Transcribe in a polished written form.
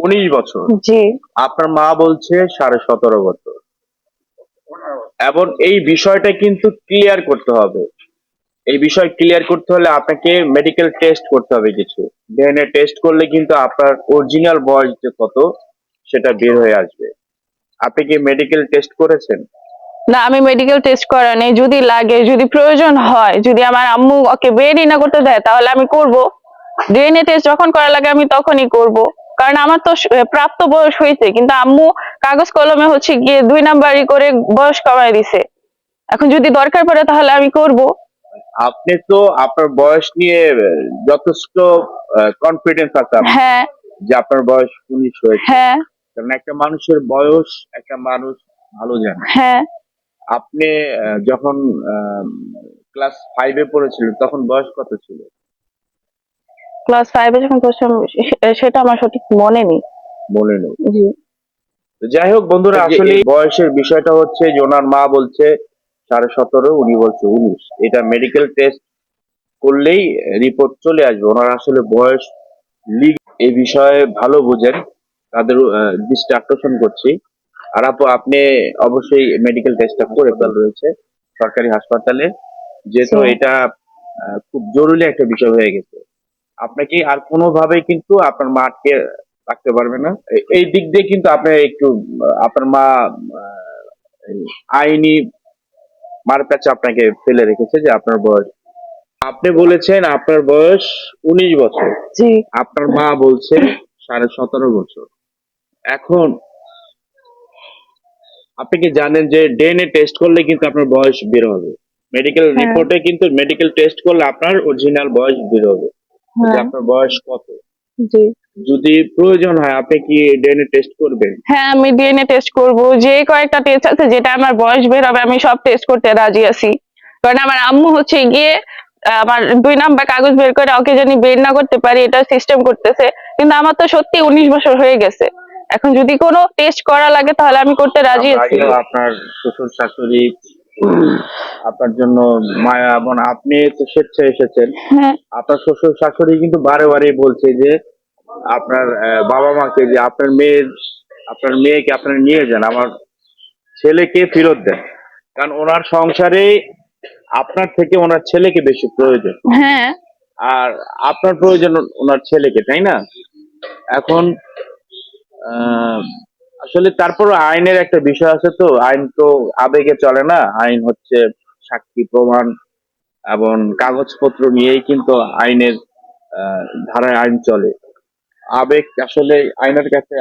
19 বছর। জি। আপনার মা বলছে 17.5 বছর। এবং এই বিষয়টা কিন্তু ক্লিয়ার করতে হবে। এই বিষয় ক্লিয়ার করতে হলে আপনাকে মেডিকেল টেস্ট করতে হবে কিছু। ডিএনএ টেস্ট করলে কিন্তু আপনার অরিজিনাল বয়স যে কত সেটা বের হয়ে আসবে। আপনি কি মেডিকেল টেস্ট করেছেন? না, আমি মেডিকেল টেস্ট করা নেই। যদি লাগে, যদি প্রয়োজন হয়, যদি আমার আম্মু ওকে বেরই না করতে দেয় তাহলে আমি করব। ডিএনএ টেস্ট যখন করা লাগে আমি তখনই করব। কারণ আমার তো প্রাপ্ত বয়স হয়েছে, কিন্তু আম্মু কাগজ কলমে হচ্ছে গিয়ে 2 নাম্বারই করে বয়স কমায় দিছে। এখন যদি দরকার পড়ে তাহলে আমি করব। আপনি তো আপনার বয়স নিয়ে যথেষ্ট কনফিডেন্স আছে আপনার হ্যাঁ, যে আপনার বয়স 19 হয়েছে। হ্যাঁ, কারণ একটা মানুষের বয়স একটা মানুষ ভালো জানে। হ্যাঁ। আপনি যখন ক্লাস 5-এ পড়েছিলেন তখন বয়স কত ছিল? ক্লাস 5 এ যখন পড়ছিলাম সেটা আমার সঠিক মনে নেই। মনে নেই। জি। তো যাই হোক বন্ধুরা, আসলে এই বয়সের বিষয়টা হচ্ছে যে ওনার মা বলছে 17.5, উনি বলছে 19। এটা মেডিকেল টেস্ট করলেই রিপোর্ট চলে আসবে ওনার আসলে বয়স। লিগ এই বিষয়ে ভালো বোঝেন, তাদের দৃষ্টি আকর্ষণ করছি। আর আপু, আপনি অবশ্যই মেডিকেল টেস্টটা করে রয়েছে সরকারি হাসপাতালে, যেহেতু জি। এটা খুব জরুরি একটা বিষয় হয়ে গেছে। আপনাকে আর কোনোভাবেই কিন্তু আপনার মা আটকে রাখতে পারবে না। এই দিক দিয়ে কিন্তু আপনি একটু আপনার মা আহ, এই আইনি মারপ্যাচে আপনাকে ফেলে রেখেছে যে আপনার বয়স। আপনি বলেছেন আপনার বয়স 19 বছর, জি। আপনার মা বলছে 17.5 বছর। এখন আপনি কি জানেন যে ডিএনএ টেস্ট করলে কিন্তু আপনার বয়স বের হবে? মেডিকেল হ্যাঁ, রিপোর্টে কিন্তু মেডিকেল টেস্ট করলে আপনার অরিজিনাল বয়স বের হবে, যে হ্যাঁ। আপনার বয়স কত। জি। যদি প্রয়োজন হয় আপনি কি ডিএনএ টেস্ট করবেন? হ্যাঁ, আমি ডিএনএ টেস্ট করব। যে কয়েকটা টেস্ট আছে যেটা আমার বয়স বের হবে আমি সব টেস্ট করতে রাজি আছি। কারণ আমার আম্মু হচ্ছে গিয়ে আমার 2 নাম্বার কাগজ বের করে ওকে জানি বের না করতে পারি এটা সিস্টেম করতেছে। কিন্তু আমার তো সত্যি 19 বছর হয়ে গেছে। এখন যদি কোনো টেস্ট করা লাগে তাহলে আমি করতে রাজি আমরা আছি। আগেও আপনার শ্বশুর শাশুড়ি আপনার জন্য মায়া, এবং আপনি তো স্বেচ্ছায় এসেছেন। হ্যাঁ, আপনার শ্বশুর শাশুড়ি কিন্তু বারে বারে বলছে যে আপনার বাবা মাকে যে আপনার মেয়েকে আপনারা নিয়ে যান, আমার ছেলেকে ফেরত দেন। কারণ ওনার সংসারে আপনার থেকে ওনার ছেলেকে বেশি প্রয়োজন। হ্যাঁ, আর আপনার প্রয়োজন ওনার ছেলেকে, তাই না? এখন আহ, আসলে তারপর আইনের একটা বিষয় আছে, তো আইন তো আবেগে চলে না। আইন হচ্ছে সাক্ষী প্রমাণ এবং কাগজপত্র নিয়েই কিন্তু আইনের ধারায় আইন চলে। আবেগ আসলে আইনের কাছে